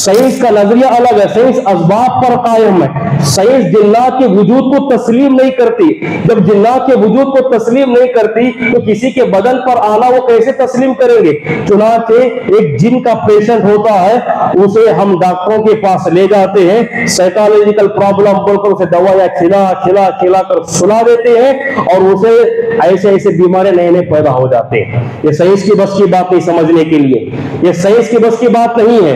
Science کا نظریہ الگ ہے، سائنس اسباب پر قائم ہے، سائنس جنات کے وجود کو تسلیم نہیں کرتی۔ جب جنات کے وجود کو تسلیم نہیں کرتی تو کسی کے بدن پر آنا وہ کیسے تسلیم کریں گے؟ چنانچہ ایک جن کا پیشنٹ ہوتا ہے، اسے ہم ڈاکٹروں کے پاس لے جاتے ہیں، سائیکالوجیکل پرابلم بول کر اسے دوائیں کھلا کر سلا دیتے ہیں، اور اسے ایسے بیمارے نئے پیدا ہو جاتے ہیں۔ یہ سائنس کی بس کی بات نہیں سمجھنے کے لیے، یہ سائنس کی بس کی بات نہیں ہے۔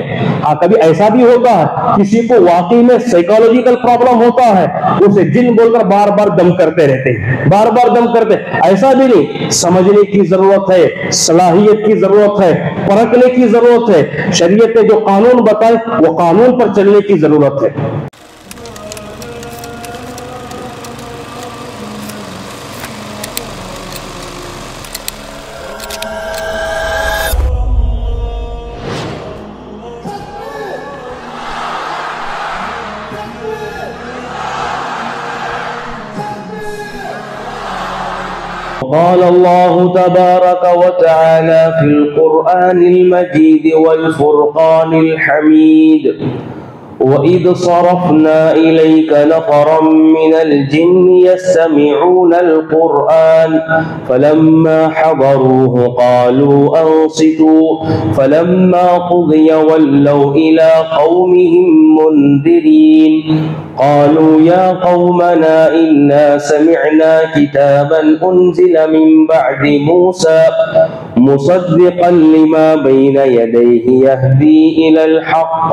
کبھی ایسا بھی ہوتا ہے کسی کو واقعی میں سائیکالوجیکل پرابلم ہوتا ہے، اسے جن بول کر بار بار دم کرتے رہتے ہیں، بار بار دم کرتے، ایسا بھی نہیں۔ سمجھنے کی ضرورت ہے، صلاحیت کی ضرورت ہے، پرکھنے کی ضرورت ہے، شریعت نے جو قانون بتائے وہ قانون پر چلنے کی ضرورت ہے۔ قال الله تبارك وتعالى في القرآن المجيد والفرقان الحميد وَإِذْ صَرَفْنَا إِلَيْكَ نَفَرًا مِّنَ الْجِنِّ يَسْتَمِعُونَ الْقُرْآنَ فَلَمَّا حَضَرُوهُ قَالُوا أَنصِتُوا فَلَمَّا قُضِيَ وَلَّوْا إِلَىٰ قَوْمِهِم مُّنذِرِينَ قَالُوا يَا قَوْمَنَا إِنَّا سَمِعْنَا كِتَابًا أُنزِلَ مِن بَعْدِ مُوسَىٰ مُصَدِّقًا لِّمَا بَيْنَ يَدَيْهِ يَهْدِي إِلَى الْحَقِّ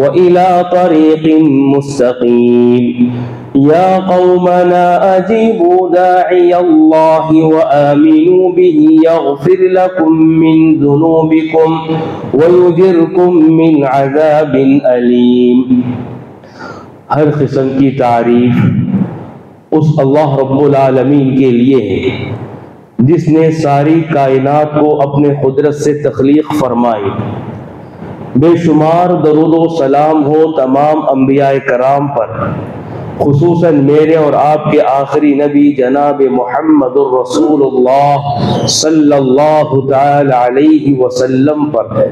وَإِلَىٰ طَرِيقٍ مُّسْتَقِيمٍ يَا قَوْمَنَا أَجِيبُوا دَاعِيَ اللَّهِ وَآمِنُوا بِهِ يَغْفِرْ لَكُم مِّن ذُنُوبِكُمْ وَيُجِرْكُم مِّنْ عَذَابٍ أَلِيمٍ۔ ہر قسم کی تعریف اس اللہ رب العالمین کے لیے ہے جس نے ساری کائنات کو اپنے قدرت سے تخلیق فرمائی۔ بے شمار درود و سلام ہو تمام انبیاء کرام پر، خصوصاً میرے اور آپ کے آخری نبی جناب محمد الرسول اللہ صلی اللہ تعالی علیہ وسلم پر ہے۔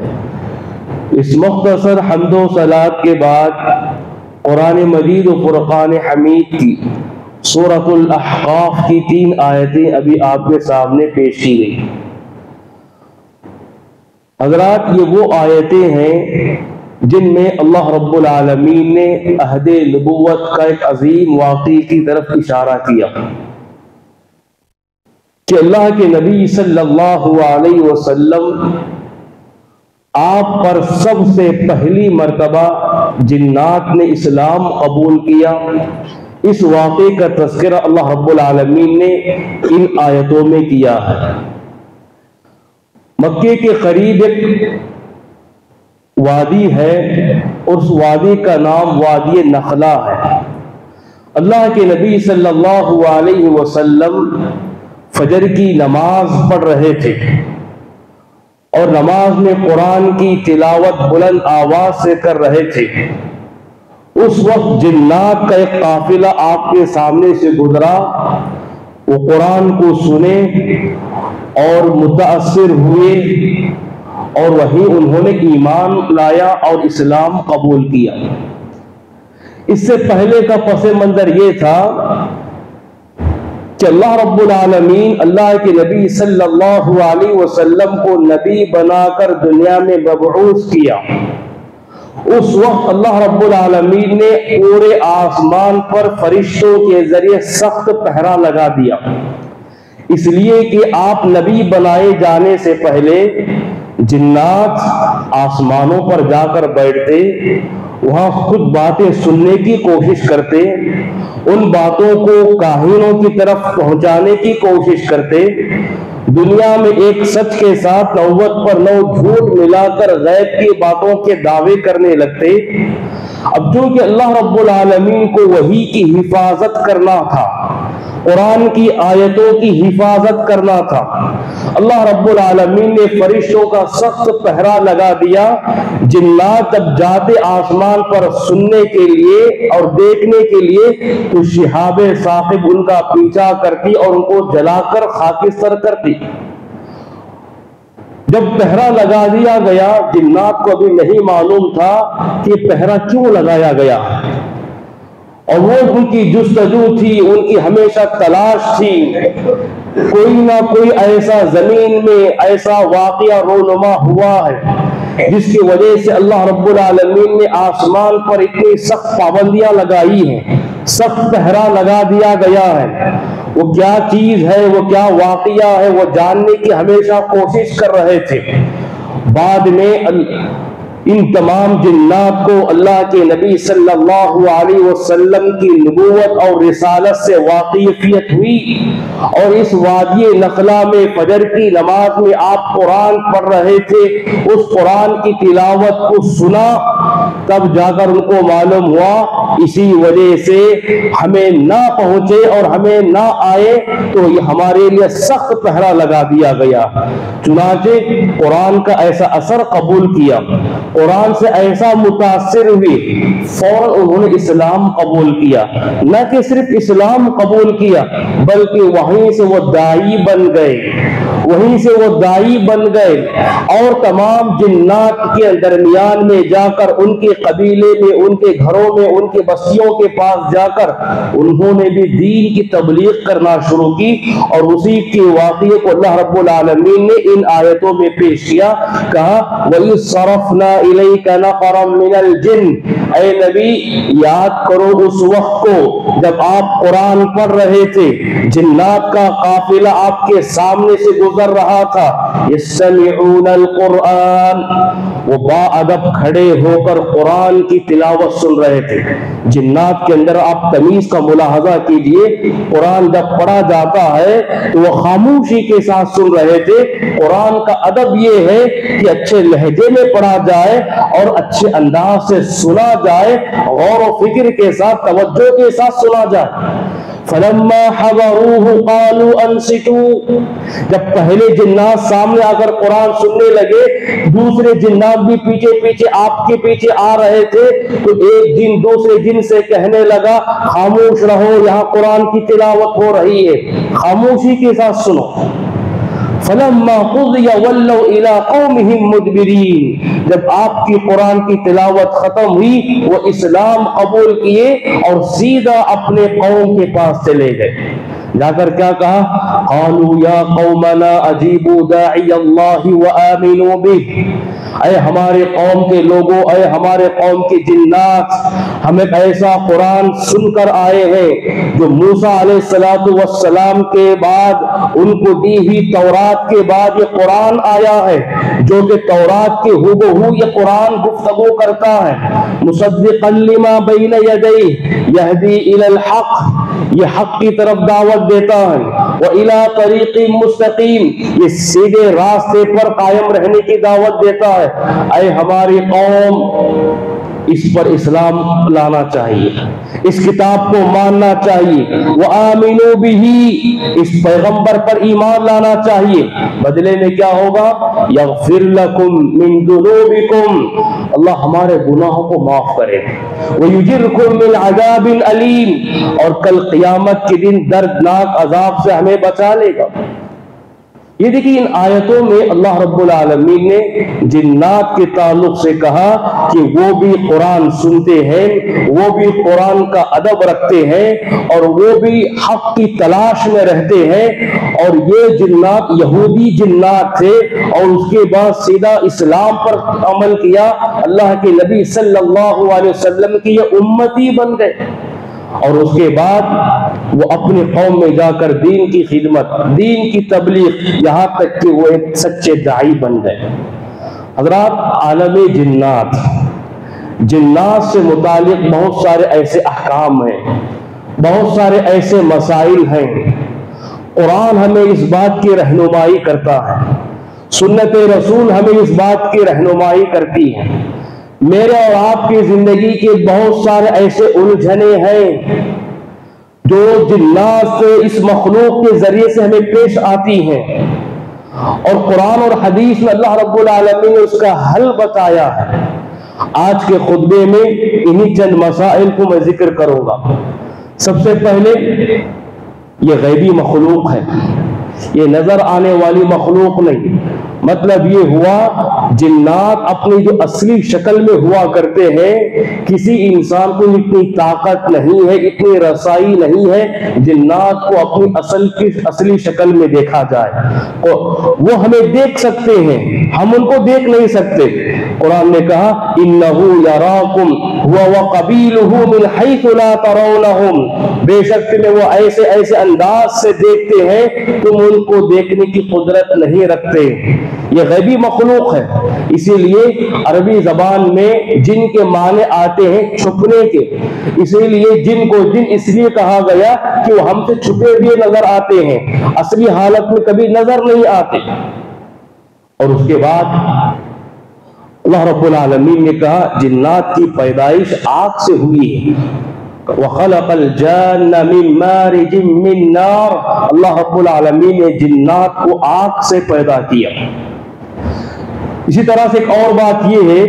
اس مختصر حمد و صلات کے بعد قرآن مجید و فرقان حمید کی سورۃ الاحقاف کی 3 آیتیں ابھی آپ کے سامنے پیش کی گئی۔ حضرات، یہ وہ آیتیں ہیں جن میں اللہ رب العالمین نے عہد نبوت کا ایک عظیم واقعے کی طرف اشارہ کیا کہ اللہ کے نبی صلی اللہ علیہ وسلم آپ پر سب سے پہلی مرتبہ جنات نے اسلام قبول کیا۔ اس واقعے کا تذکرہ اللہ رب العالمین نے ان آیتوں میں کیا ہے۔ مکے کے قریب ایک وادی ہے اور اس وادی کا نام وادی نخلا ہے۔ اللہ کے نبی صلی اللہ علیہ وسلم فجر کی نماز پڑھ رہے تھے اور نماز میں قرآن کی تلاوت بلند آواز سے کر رہے تھے۔ اس وقت جنات کا ایک قافلہ آپ کے سامنے سے گزرا، وہ قرآن کو سنے اور متاثر ہوئے اور وہیں انہوں نے ایمان لایا اور اسلام قبول کیا۔ اس سے پہلے کا پس منظر یہ تھا کہ اللہ رب العالمین اللہ کے نبی صلی اللہ علیہ وسلم کو نبی بنا کر دنیا میں مبعوث کیا۔ اس وقت اللہ رب العالمین نے پورے آسمان پر فرشتوں کے ذریعے سخت پہرا لگا دیا، اس لیے کہ آپ نبی بنائے جانے سے پہلے جنات آسمانوں پر جا کر بیٹھتے، وہاں خود باتیں سننے کی کوشش کرتے، ان باتوں کو کاہنوں کی طرف پہنچانے کی کوشش کرتے، دنیا میں ایک سچ کے ساتھ 90 پر 9 جھوٹ ملا کر غیب کی باتوں کے دعوے کرنے لگتے۔ اب چونکہ اللہ رب العالمین کو وحی کی حفاظت کرنا تھا، قرآن کی آیتوں کی حفاظت کرنا تھا، اللہ رب العالمین نے فرشتوں کا سخت پہرا لگا دیا۔ جنات جب جاتے آسمان پر سننے کے لیے اور دیکھنے کے لیے تو شہاب ثاقب ان کا پیچھا کرتی اور ان کو جلا کر خاکستر کرتی۔ جب پہرا لگا دیا گیا، جنات کو ابھی نہیں معلوم تھا کہ پہرا کیوں لگایا گیا، اور وہ ان کی جستجو تھی، ان کی ہمیشہ تلاش تھی، کوئی نہ کوئی ایسا زمین میں ایسا واقعہ رونما ہوا ہے جس کی وجہ سے اللہ رب العالمین نے آسمان پر اتنی سخت پابندیاں لگائی ہیں، سخت پہرا لگا دیا گیا ہے۔ وہ کیا چیز ہے، وہ کیا واقعہ ہے، وہ جاننے کی ہمیشہ کوشش کر رہے تھے۔ بعد میں ان تمام جنات کو اللہ کے نبی صلی اللہ علیہ وسلم کی نبوت اور رسالت سے واقفیت ہوئی، اور اس وادی نخلا میں فجر کی نماز میں آپ قرآن پڑھ رہے تھے، اس قرآن کی تلاوت کو سنا، تب جا کر ان کو معلوم ہوا اسی وجہ سے ہمیں نہ پہنچے اور ہمیں نہ آئے تو یہ ہمارے لیے سخت پہرا لگا دیا گیا۔ چنانچہ قرآن کا ایسا اثر قبول کیا، قرآن سے ایسا متاثر ہوئے، فوراً انہوں نے اسلام قبول کیا۔ نہ کہ صرف اسلام قبول کیا بلکہ وہیں سے وہ داعی بن گئے، وہیں سے وہ داعی بن گئے، اور تمام جنات کے درمیان میں جا کر ان کے قبیلے میں، ان کے گھروں میں، ان کے بستیوں کے پاس جا کر انہوں نے بھی دین کی تبلیغ کرنا شروع کی، اور اسی کے واقعے کو اللہ رب العالمین نے ان آیتوں میں پیش کیا۔ کہا وَإِذْ صَرَفْنَا إِلَيْكَ نَفَرًا مِنَ الْجِنِّ، اے نبی یاد کرو اس وقت کو جب آپ قرآن پڑھ رہے تھے، جنات کا قافلہ آپ کے سامنے سے گزر رہا تھا، يَسْتَمِعُونَ الْقُرْآنَ، وہ با ادب کھڑے ہو کر قرآن کی تلاوت سن رہے تھے۔ جنات کے اندر آپ تمیز کا ملاحظہ کیجئے، قرآن جب پڑھا جاتا ہے تو وہ خاموشی کے ساتھ سن رہے تھے۔ قرآن کا ادب یہ ہے کہ اچھے لہجے میں پڑھا جائے اور اچھے انداز سے سنا جائے، غور و فکر کے ساتھ، توجہ کے ساتھ سنا جائے۔ فَلَمَّا حَضَرُوهُ قَالُوا أَنصِتُوا، جب پہلے جنات سامنے آ کر قرآن سننے لگے، دوسرے جنات بھی پیچھے پیچھے آپ کے پیچھے آ رہے تھے، تو ایک جن دوسرے جن سے کہنے لگا خاموش رہو، یہاں قرآن کی تلاوت ہو رہی ہے، خاموشی کے ساتھ سنو۔ فَلَمَّا قُضِيَ وَلَّوْا إِلَىٰ قَوْمِهِمْ مُدْبِرِينَ، جب آپ کی قرآن کی تلاوت ختم ہوئی، وہ اسلام قبول کیے اور سیدھا اپنے قوم کے پاس چلے گئے۔ جا کر کیا کہا؟ قَالُوا يَا قَوْمَنَا أَجِيبُوا دَاعِيَ اللَّهِ وَآمِنُوا بِهِ، اے ہمارے قوم کے لوگوں، اے ہمارے قوم کے جنات، ہم ایک ایسا قرآن سن کر آئے ہیں جو موسیٰ علیہ السلام کے بعد، ان کو دی ہوئی تورات کے بعد یہ قرآن آیا ہے، جو کہ تورات کے ہو یہ قرآن گفتگو کرتا ہے۔ مصدقا لما بین یدیہ یہدی الی الحق، یہ حق کی طرف دعوت دیتا ہے، وَإِلَىٰ طَرِيقٍ مُسْتَقِيمٍ، یہ سیدھے راستے پر قائم رہنے کی دعوت دیتا ہے۔ اے ہماری قوم، اس پر اسلام لانا چاہیے، اس کتاب کو ماننا چاہیے، وَآمِنُوا بِهِ، اس پیغمبر پر ایمان لانا چاہیے۔ بدلے میں کیا ہوگا؟ يَغْفِرْ لَكُمْ مِنْ ذُنُوبِكُمْ، اللہ ہمارے گناہوں کو معاف کرے، وَيُجِرْكُمْ مِنْ عَذَابٍ أَلِيمٍ، اور کل قیامت کے دن دردناک عذاب سے ہمیں بچا لے گا۔ یہ دیکھیں ان آیتوں میں اللہ رب العالمین نے جنات کے تعلق سے کہا کہ وہ بھی قرآن سنتے ہیں، وہ بھی قرآن کا ادب رکھتے ہیں، اور وہ بھی حق کی تلاش میں رہتے ہیں۔ اور یہ جنات یہودی جنات تھے، اور اس کے بعد سیدھا اسلام پر عمل کیا، اللہ کے نبی صلی اللہ علیہ وسلم کی یہ امتی بن گئے، اور اس کے بعد وہ اپنی قوم میں جا کر دین کی خدمت، دین کی تبلیغ، یہاں تک کہ وہ ایک سچے داعی بن گئے۔ حضرات، عالم جنات، جنات سے متعلق بہت سارے ایسے احکام ہیں، بہت سارے ایسے مسائل ہیں۔ قرآن ہمیں اس بات کی رہنمائی کرتا ہے، سنت رسول ہمیں اس بات کی رہنمائی کرتی ہے۔ میرے اور آپ کی زندگی کے بہت سارے ایسے الجھنے ہیں جو جنات سے، اس مخلوق کے ذریعے سے ہمیں پیش آتی ہیں، اور قرآن اور حدیث میں اللہ رب العالمین نے اس کا حل بتایا ہے۔ آج کے خطبے میں انہی چند مسائل کو میں ذکر کروں گا۔ سب سے پہلے، یہ غیبی مخلوق ہے، یہ نظر آنے والی مخلوق نہیں، مطلب یہ ہوا جنات اپنی جو اصلی شکل میں ہوا کرتے ہیں، کسی انسان کو اتنی طاقت نہیں ہے، اتنی رسائی نہیں ہے جنات کو اپنی اصلی شکل میں دیکھا جائے۔ وہ ہمیں دیکھ سکتے ہیں، ہم ان کو دیکھ نہیں سکتے۔ قرآن نے کہا انہو یراکم ہوا وقبیلہ من حیث لا ترونہم، بے شک تمہیں وہ ایسے ایسے انداز سے دیکھتے ہیں تم ان کو دیکھنے کی قدرت نہیں رکھتے۔ یہ غیبی مخلوق ہے، اسی لیے عربی زبان میں جن کے معنی آتے ہیں چھپنے کے، اسی لیے جن کو جن اس لیے کہا گیا کہ وہ ہم سے چھپے ہوئے نظر آتے ہیں، اصلی حالت میں کبھی نظر نہیں آتے۔ اور اس کے بعد اللہ رب العالمین نے کہا جنات کی پیدائش آگ سے ہوئی ہے۔ وَخَلَقَ الْجَانَّ مِن مَارِجٍ مِّن نَارٍ، اللہ رب العالمین نے جنات کو آگ سے پیدا کیا۔ اسی طرح سے ایک اور بات یہ ہے،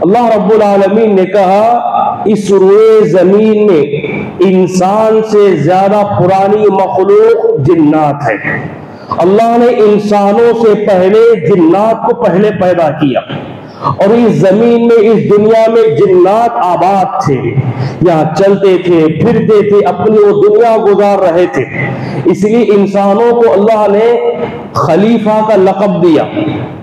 اللہ رب العالمین نے کہا اس روئے زمین میں انسان سے زیادہ پرانی مخلوق جنات ہے۔ اللہ نے انسانوں سے پہلے جنات کو پہلے پیدا کیا، اور اس زمین میں اس دنیا میں جنات آباد تھے، یہاں چلتے تھے پھرتے تھے، اپنی وہ دنیا گزار رہے تھے۔ اس لیے انسانوں کو اللہ نے خلیفہ کا لقب دیا۔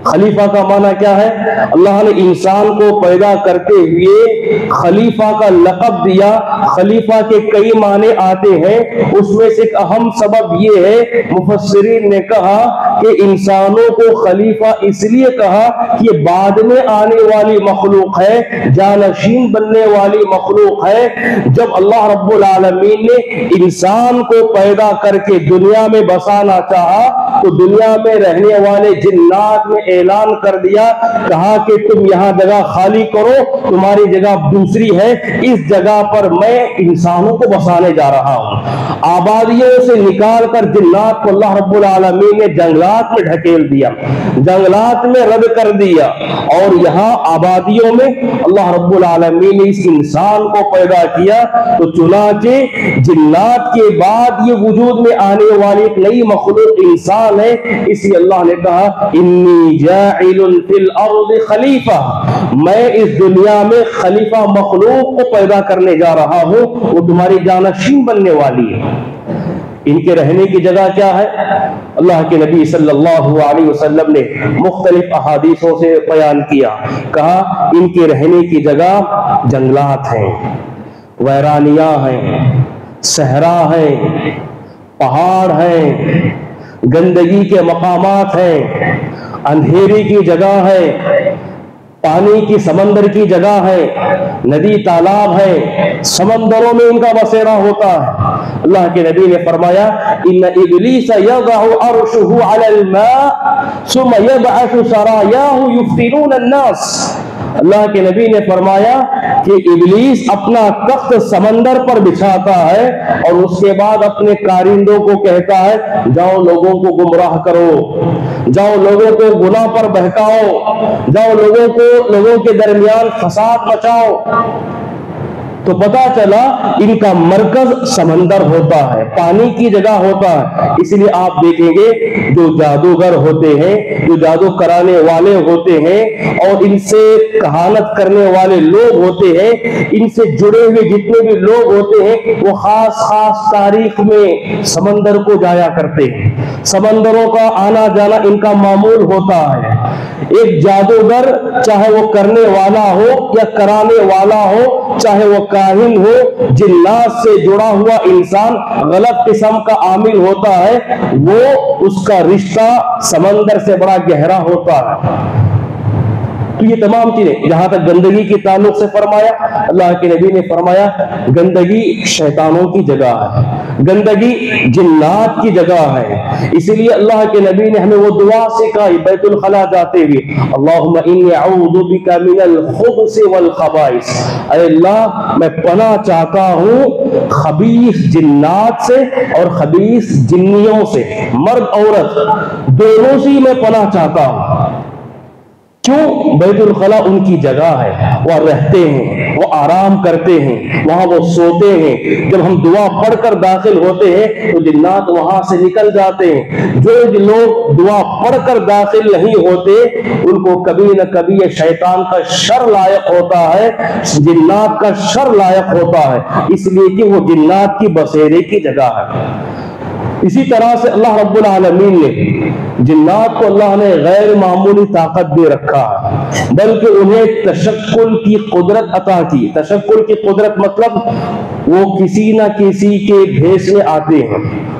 خلیفہ کا معنی کیا ہے؟ اللہ نے انسان کو پیدا کرتے ہوئے خلیفہ کا لقب دیا۔ خلیفہ کے کئی معنی آتے ہیں، اس میں سے ایک اہم سبب یہ ہے، مفسرین نے کہا کہ انسانوں کو خلیفہ اس لیے کہا کہ یہ بعد میں آنے والی مخلوق ہے، جانشین بننے والی مخلوق ہے۔ جب اللہ رب العالمین نے انسان کو پیدا کر کے دنیا میں بسانا چاہا تو دنیا میں رہنے والے جنات نے اعلان کر دیا، کہا کہ تم یہاں جگہ خالی کرو، تمہاری جگہ دوسری ہے، اس جگہ پر میں انسانوں کو بسانے جا رہا ہوں۔ آبادیوں سے نکال کر جنات کو اللہ رب العالمین نے جنگلات میں ڈھکیل دیا، جنگلات میں رد کر دیا، اور یہاں آبادیوں میں اللہ رب العالمین نے اس انسان کو پیدا کیا۔ تو چنانچہ جنات کے بعد یہ وجود میں آنے والی ایک نئی مخلوق انسان ہے، اس لیے اللہ نے کہا انی جاعل فی الارض خلیفہ، میں اس دنیا میں خلیفہ مخلوق کو پیدا کرنے جا رہا ہوں، وہ تمہاری جانشین بننے والی ہے۔ ان کے رہنے کی جگہ کیا ہے؟ اللہ کے نبی صلی اللہ علیہ وسلم نے مختلف احادیثوں سے بیان کیا، کہا ان کے رہنے کی جگہ جنگلات ہیں، ویرانیاں ہیں، صحرا ہیں، پہاڑ ہیں، گندگی کے مقامات ہیں، اندھیری کی جگہ ہے، پانی کی سمندر کی جگہ ہے، ندی تالاب ہے، سمندروں میں ان کا بسیرا ہوتا ہے۔ اللہ کے نبی نے فرمایا ان ابلیس یضع عرشہ علی الماء ثم یبعث سرایاہ یفتنون الناس، اللہ کے نبی نے فرمایا کہ ابلیس اپنا تخت سمندر پر بچھاتا ہے اور اس کے بعد اپنے کارندوں کو کہتا ہے جاؤ لوگوں کو گمراہ کرو، جاؤ لوگوں کو گناہ پر بہکاؤ، جاؤ لوگوں کے درمیان فساد مچاؤ۔ تو پتا چلا ان کا مرکز سمندر ہوتا ہے، پانی کی جگہ ہوتا ہے۔ اس لیے آپ دیکھیں گے جو جادوگر ہوتے ہیں، جو جادو کرانے والے ہوتے ہیں، اور ان سے کہانت کرنے والے لوگ ہوتے ہیں، ان سے جڑے ہوئے جتنے بھی لوگ ہوتے ہیں، وہ خاص تاریخ میں سمندر کو جایا کرتے ہیں۔ سمندروں کا آنا جانا ان کا معمول ہوتا ہے۔ ایک جادوگر چاہے وہ کرنے والا ہو یا کرانے والا ہو، چاہے وہ کاہن ہو، جنات سے جڑا ہوا انسان غلط قسم کا عامل ہوتا ہے، وہ اس کا رشتہ سمندر سے بڑا گہرا ہوتا ہے۔ تو یہ تمام چیزیں، جہاں تک گندگی کے تعلق سے فرمایا، اللہ کے نبی نے فرمایا گندگی شیطانوں کی جگہ ہے، گندگی جنات کی جگہ ہے۔ اسی لیے اللہ کے نبی نے ہمیں وہ دعا سکھائی بیت الخلا جاتے ہوئے، اللہم انی اعوذ بک من الخبث والخبائث، اے اللہ میں پناہ چاہتا ہوں خبیث جنات سے اور خبیث جنیوں سے، مرد عورت دونوں سے میں پناہ چاہتا ہوں۔ کیوں؟ بیت الخلا ان کی جگہ ہے، وہ رہتے ہیں، وہ آرام کرتے ہیں، وہاں وہ سوتے ہیں۔ جب ہم دعا پڑھ کر داخل ہوتے ہیں تو جنات وہاں سے نکل جاتے ہیں۔ جو لوگ دعا پڑھ کر داخل نہیں ہوتے ان کو کبھی نہ کبھی یہ شیطان کا شر لاحق ہوتا ہے، جنات کا شر لاحق ہوتا ہے، اس لیے کہ وہ جنات کی بسیرے کی جگہ ہے۔ اسی طرح سے اللہ رب العالمین نے جنات کو اللہ نے غیر معمولی طاقت دے رکھا ہے، بلکہ انہیں تشکل کی قدرت عطا کی۔ تشکل کی قدرت مطلب وہ کسی نہ کسی کے بھیس میں آتے ہیں،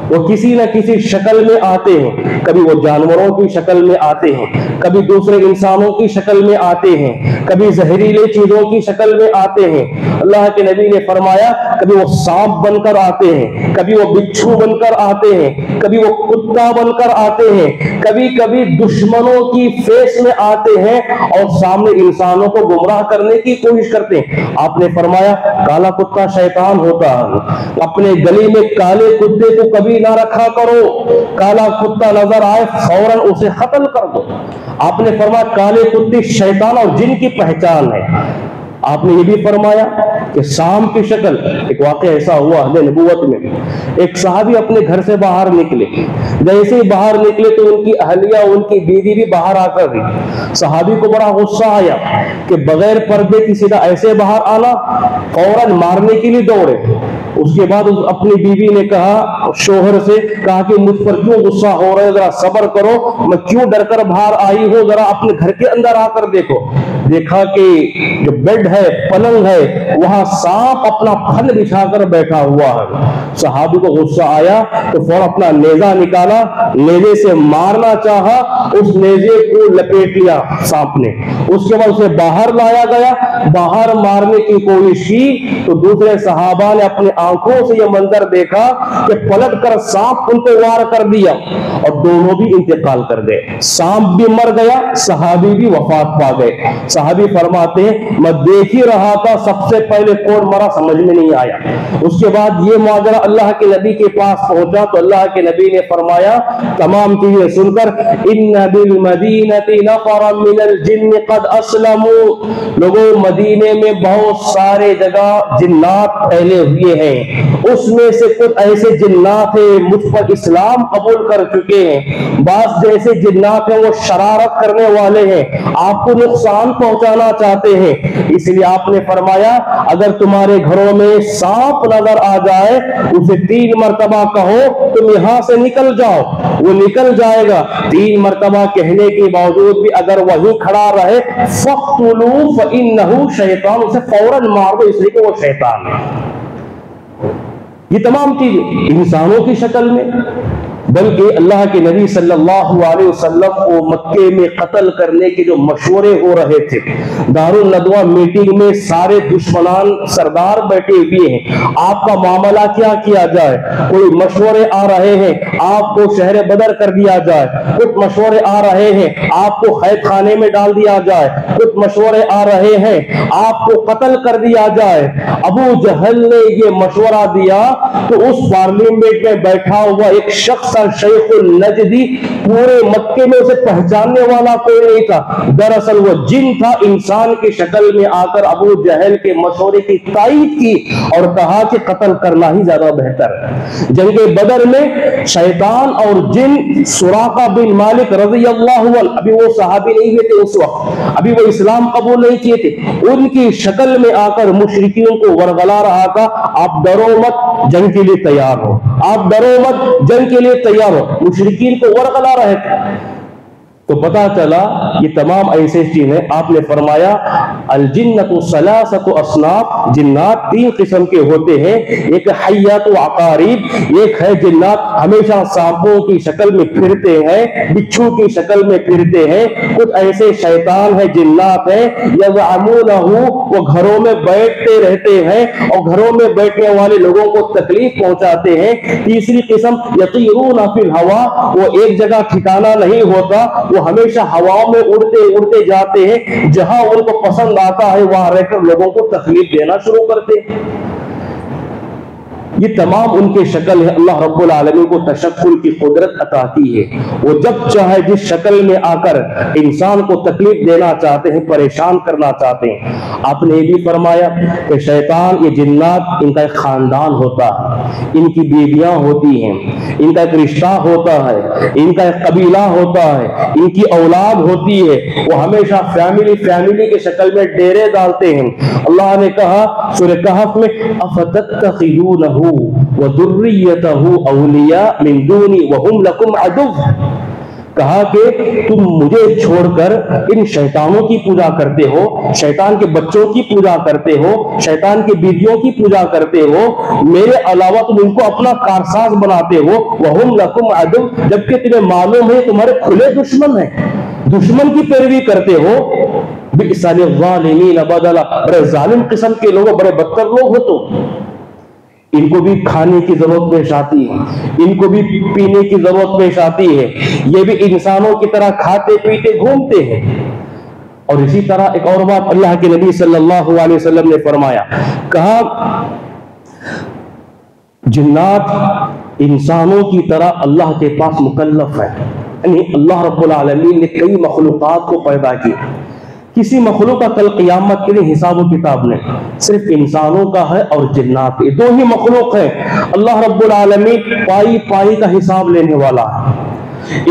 وہ کسی نہ کسی شکل میں آتے ہیں، کبھی وہ جانوروں کی شکل میں آتے ہیں، کبھی دوسرے انسانوں کی شکل میں آتے ہیں، کبھی زہریلے چیزوں کی شکل میں آتے ہیں۔ اللہ کے نبی نے فرمایا کبھی وہ سانپ بن کر آتے ہیں، کبھی وہ بچھو بن کر آتے ہیں، کبھی وہ کتا بن کر آتے ہیں، کبھی کبھی دشمنوں کی فیس میں آتے ہیں اور سامنے انسانوں کو گمراہ کرنے کی کوشش کرتے ہیں۔ آپ نے فرمایا کالا کتا شیطان ہوتا ہے، اپنے گلی میں کالے کتے کو کبھی نہ رکھا کرو، کالا کتا نظر آئے فوراً اسے قتل کر دو۔ آپ نے فرمایا کالے کتے شیطان اور جن کی پہچان ہے۔ آپ نے یہ بھی فرمایا کہ سام کی شکل، ایک واقعہ ایسا ہوا اہل نبوت میں، ایک صحابی اپنے گھر سے باہر نکلے، جیسے ہی باہر نکلے تو ان کی اہلیہ ان کی بیوی بھی باہر آ کر رہی۔ صحابی کو بڑا غصہ آیا کہ بغیر پردے کی سیدھا ایسے باہر آنا، فوراً مارنے کے لیے دوڑے۔ اس کے بعد اپنی بیوی نے کہا، شوہر سے کہا کہ مجھ پر کیوں غصہ ہو رہا ہے، ذرا صبر کرو، میں کیوں ڈر کر باہر آئی ہوں، ذرا اپنے گھر کے اندر آ کر دیکھو۔ دیکھا کہ جو بیڈ ہے، پلنگ ہے، وہاں سانپ اپنا پھن بچھا کر بیٹھا ہوا ہے۔ صحابی کو غصہ آیا تو فوراً اپنا نیزہ نکالا، نیزے سے مارنا چاہا، اس نیزے کو لپیٹ لیا سانپ نے۔ اس کے بعد اسے باہر لایا گیا، باہر مارنے کی کوشش کی تو دوسرے صحابہ نے اپنے آنکھوں سے یہ منظر دیکھا کہ پلٹ کر سانپ ان کو وار کر دیا اور دونوں بھی انتقال کر گئے۔ سانپ بھی مر گیا، صحابی بھی وفات پا گئے۔ صحابی فرماتے ہیں میں دیکھ ہی رہا تھا، سب سے پہلے کون مرا سمجھ میں نہیں آیا۔ اس کے بعد یہ معاملہ اللہ کے نبی کے پاس پہنچا تو اللہ کے نبی نے فرمایا تمام چیزیں سن کر، ان بالمدینۃ نفرا من الجن قد اسلموا، لوگوں مدینے میں بہت سارے جگہ جنات پھیلے ہوئے ہیں، اس میں سے کچھ ایسے جنات ہیں مجھ پر اسلام قبول کر چکے ہیں، بعض جیسے جنات ہیں وہ شرارت کرنے والے ہیں، آپ کو نقصان پہنچانا چاہتے ہیں، اس لیے آپ نے فرمایا اگر تمہارے گھروں میں سانپ نظر آ جائے اسے 3 مرتبہ کہو تم یہاں سے نکل جاؤ، وہ نکل جائے گا۔ 3 مرتبہ کہنے کے باوجود بھی اگر وہی کھڑا رہے فَقْتُلُوا فَإِنَّهُ شَيْطَانٌ، اسے فوراً مار دو اس لیے کہ وہ شیطان ہے۔ یہ تمام چیزیں انسانوں کی شکل میں، بلکہ اللہ کے نبی صلی اللہ علیہ وسلم کو مکے میں قتل کرنے کے جو مشورے ہو رہے تھے، دارالندوہ میٹنگ میں سارے دشمنان سردار بیٹھے ہوئے ہیں، آپ کا معاملہ کیا کیا جائے، کوئی مشورے آ رہے ہیں آپ کو شہر بدر کر دیا جائے، کچھ مشورے آ رہے ہیں آپ کو قید خانے میں ڈال دیا جائے، کچھ مشورے آ رہے ہیں آپ کو قتل کر دیا جائے۔ ابو جہل نے یہ مشورہ دیا تو اس پارلیمنٹ میں بیٹھا ہوا ایک شخص شیخ النجدی، پورے مکے میں اسے پہچاننے والا کوئی نہیں تھا، دراصل وہ جن تھا، انسان کی شکل میں آ کر ابو جہل کے مشورے کی تائید کی اور کہا کہ قتل کرنا ہی زیادہ بہتر ہے۔ جنگ بدر میں شیطان اور جن، سراقہ بن مالک رضی اللہ عنہ، ابھی وہ صحابی نہیں ہوئے تھے اس وقت، ابھی وہ اسلام قبول نہیں کیے تھے، ان کی شکل میں آ کر مشرکین کو ورغلا رہا تھا آپ ڈرو مت، جنگ کے لیے تیار ہو، آپ ڈرو مت، جنگ کے لیے تیار ہو، مشرکین کو ورغلا رہے تھے۔ تو پتا چلا یہ تمام ایسے چیزیں، آپ نے فرمایا الجنۃ ثلاثۃ اصناف، جنات 3 قسم کے ہوتے ہیں، ایک حیات و عقارب، ایک ہے جنات ہمیشہ سانپوں کی شکل میں پھرتے ہیں، بچھو کی شکل میں پھرتے ہیں، کچھ ایسے شیطان ہیں جنات ہیں یزعمونہ، وہ گھروں میں بیٹھتے رہتے ہیں اور گھروں میں بیٹھنے والے لوگوں کو تکلیف پہنچاتے ہیں۔ تیسری قسم یطیرون فی الہوا، وہ ایک جگہ ٹھکانہ نہیں ہوتا، وہ ہمیشہ ہواؤں میں اڑتے اڑتے جاتے ہیں، جہاں ان کو پسند آتا ہے وہاں رہ کر لوگوں کو تکلیف دینا شروع کرتے ہیں۔ یہ تمام ان کے شکل ہے. اللہ رب العالمین کو تشکل کی قدرت عطا کی ہے. وہ جب چاہے جس شکل میں آ کر انسان کو تکلیف دینا چاہتے ہیں, پریشان کرنا چاہتے ہیں. آپ نے یہ بھی فرمایا کہ شیطان, یہ جنات, ان کا ایک خاندان ہوتا ہے, ان کی بیویاں ہوتی ہیں, ان کا ایک رشتہ ہوتا ہے, ان کا ایک قبیلہ ہوتا ہے, ان کی اولاد ہوتی ہے. وہ ہمیشہ فیملی کے شکل میں ڈیرے ڈالتے ہیں. اللہ نے کہا سورہ کہف میں افتتخذونہ وذریتہ اولیاء من دونی وہم لکم عدو, کہا کہ تم مجھے چھوڑ کر ان شیطانوں کی پوجا کرتے ہو, شیطان کے بچوں کی پوجا کرتے ہو, شیطان کی بیویوں کی پوجا کرتے ہو, میرے علاوہ تم ان کو اپنا کارساز بناتے ہو. وہم لکم عدو, جبکہ تمہیں معلوم ہے تمہارے کھلے دشمن ہیں, دشمن کی پیروی کرتے ہو. بئس للظالمین بدلا, بڑے ظالم قسم کے لوگ, بڑے بدتر لوگ ہو. تو ان کو بھی کھانے کی ضرورت پیش آتی ہے, ان کو بھی پینے کی ضرورت پیش آتی ہے, یہ بھی انسانوں کی طرح کھاتے پیتے گھومتے ہیں. اور اسی طرح ایک اور بات اللہ کے نبی صلی اللہ علیہ وسلم نے فرمایا, کہا جنات انسانوں کی طرح اللہ کے پاس مکلف ہے. یعنی اللہ رب العالمین نے کئی مخلوقات کو پیدا کیا, کسی مخلوق کا کل قیامت کے لیے حساب و کتاب نہیں, صرف انسانوں کا ہے اور جنات کے, دو ہی مخلوق ہیں. اللہ رب العالمین پائی پائی کا حساب لینے والا ہے.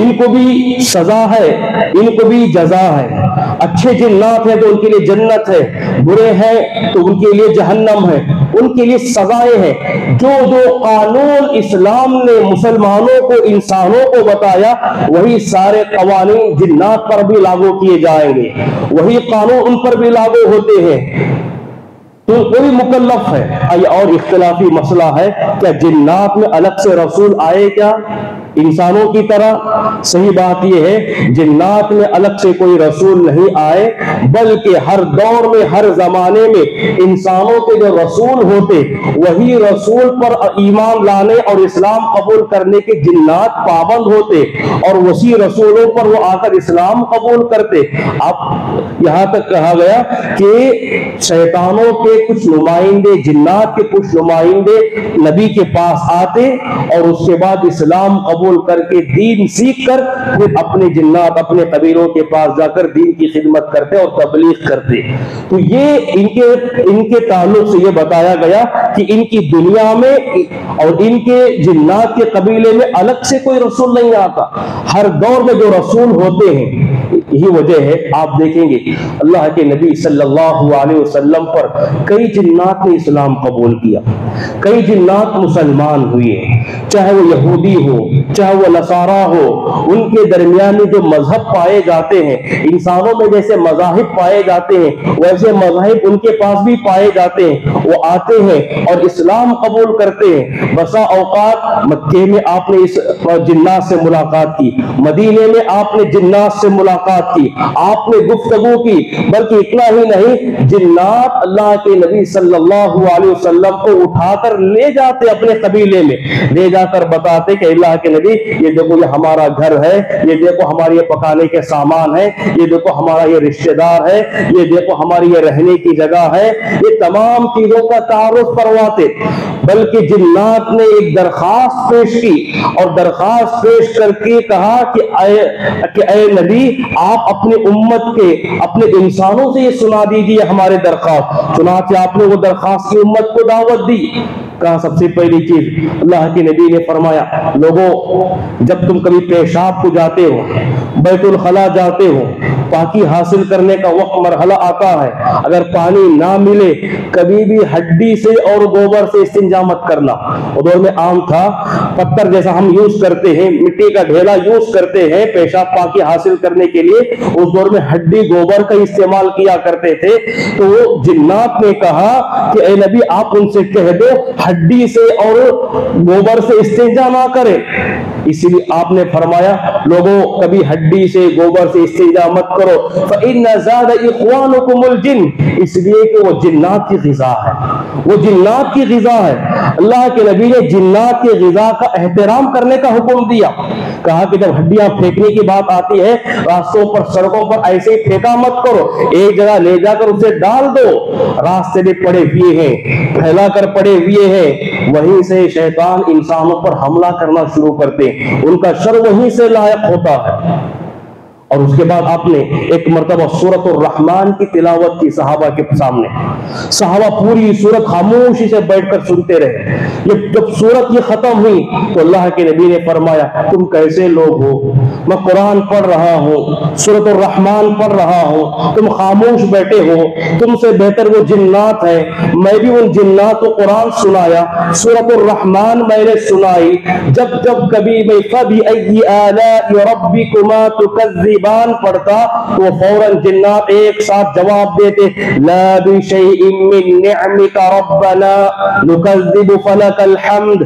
ان کو بھی سزا ہے, ان کو بھی جزا ہے. اچھے جنات ہیں تو ان کے لیے جنت ہے, برے ہیں تو ان کے لیے جہنم ہے, ان کے لیے سزائیں ہیں. جو قانون اسلام نے مسلمانوں کو, انسانوں کو بتایا, وہی سارے قوانین جنات پر بھی لاگو کیے جائیں گے, وہی قانون ان پر بھی لاگو ہوتے ہیں. تو کوئی مکلف ہے. اور اختلافی مسئلہ ہے, کیا جنات میں الگ سے رسول آئے کیا انسانوں کی طرح؟ صحیح بات یہ ہے جنات میں الگ سے کوئی رسول نہیں آئے, بلکہ ہر دور میں, ہر زمانے میں انسانوں کے جو رسول ہوتے, وہی رسول پر ایمان لانے اور اسلام قبول کرنے کے جنات پابند ہوتے, اور وہی رسولوں پر وہ آ کر اسلام قبول کرتے. اب یہاں تک کہا گیا کہ شیطانوں کے کچھ نمائندے, جنات کے کچھ نمائندے نبی کے پاس آتے, اور اس کے بعد اسلام قبول کر کے دین سیکھ کر پھر اپنے جنات, اپنے قبیلوں کے پاس جا کر دین کی خدمت کرتے اور تبلیغ کرتے. تو یہ ان کے تعلق سے یہ بتایا گیا کہ ان کی دنیا میں اور ان کے جنات کے قبیلے میں الگ سے کوئی رسول نہیں آتا, ہر دور میں جو رسول ہوتے ہیں. یہی وجہ ہے, آپ دیکھیں گے اللہ کے نبی صلی اللہ علیہ وسلم پر کئی جنات نے اسلام قبول کیا, کئی جنات مسلمان ہوئے, چاہے وہ یہودی ہو, چاہے وہ نصارہ ہو. ان کے درمیان میں جو مذہب پائے جاتے ہیں, انسانوں میں جیسے مذاہب پائے جاتے ہیں ویسے مذاہب ان کے پاس بھی پائے جاتے ہیں. وہ آتے ہیں اور اسلام قبول کرتے ہیں. بسا اوقات مکے میں آپ نے اس جنات سے ملاقات کی, مدینے میں آپ نے جنات سے ملاقات کی, آپ نے گفتگو کی. بلکہ اتنا ہی نہیں, جنات اللہ کے نبی صلی اللہ علیہ وسلم کو اٹھا کر لے جاتے اپنے قبیلے میں, لے جا کر بتاتے کہ اللہ کے نبی یہ دیکھو یہ ہمارا گھر ہے, یہ دیکھو ہمارے یہ پکانے کے سامان ہے, یہ دیکھو ہمارا یہ رشتہ دار ہے, یہ دیکھو ہماری یہ رہنے کی جگہ ہے. یہ تمام چیزوں کا تعارف کرواتے. بلکہ جنات نے ایک درخواست پیش کی, اور درخواست پیش کر کے کہا کہ اے نبی آپ اپنے امت کے, اپنے انسانوں سے یہ سنا دیجیے ہمارے درخواست. چنانچہ آپ نے وہ درخواست کی امت کو دعوت دی. کہا سب سے پہلی چیز اللہ کے نبی نے فرمایا, لوگوں جب تم کبھی پیشاب کو جاتے ہو, بیت الخلا جاتے ہو, پاکی حاصل کرنے کا وقت مرحلہ آتا ہے, اگر پانی نہ ملے کبھی بھی ہڈی سے اور گوبر سے استنجا مت کرنا. وہ دور میں عام تھا, پتھر جیسا ہم یوز کرتے ہیں, مٹی کا ڈھیلا یوز کرتے ہیں پیشاب پاکی حاصل کرنے کے لیے, اس دور میں ہڈی گوبر کا استعمال کیا کرتے تھے. تو جنات نے کہا کہ اے نبی آپ ان سے کہہ دو ہڈی سے اور گوبر سے استنجا نہ کرے. اسی لیے آپ نے فرمایا لوگوں کبھی ہڈی سے گوبر سے استنجا مت کرو, فإن زاد إخوانكم الجن, اس لیے کہ وہ جنات کی غذا ہے, وہ جنات کی غذا ہے. اللہ کے نبی نے جنات کی غذا کا احترام کرنے کا حکم دیا. کہا کہ جب ہڈیاں پھینکنے کی بات آتی ہے راستوں پر سڑکوں پر ایسے ہی پھینکا مت کرو, ایک جگہ لے جا کر اسے ڈال دو. راستے میں پڑے ہوئے ہیں, پھیلا کر پڑے ہوئے ہیں, وہیں سے شیطان انسانوں پر حملہ کرنا شروع کرتے ہیں, ان کا شر وہیں سے لاحق ہوتا ہے. اور اس کے بعد آپ نے ایک مرتبہ سورۃ الرحمن کی تلاوت کی صحابہ کے سامنے. صحابہ پوری سورت خاموشی سے بیٹھ کر سنتے رہے. جب سورت یہ ختم ہوئی تو اللہ کے نبی نے فرمایا تم کیسے لوگ ہو, میں قرآن پڑھ رہا ہوں, سورۃ الرحمن پڑھ رہا ہوں, تم خاموش بیٹھے ہو, تم سے بہتر وہ جنات ہیں, میں بھی ان جنات کو قرآن سنایا, سورۃ الرحمن میں نے سنائی. جب جب کبھی میں فَبِأَيِّ آلَاءِ رَبِّكُمَا تُكَذِّبَانِ پڑھتا وہ فوراً جنات ایک ساتھ جواب دیتے لا بشیء من نعمک ربنا نکذب فلک الحمد.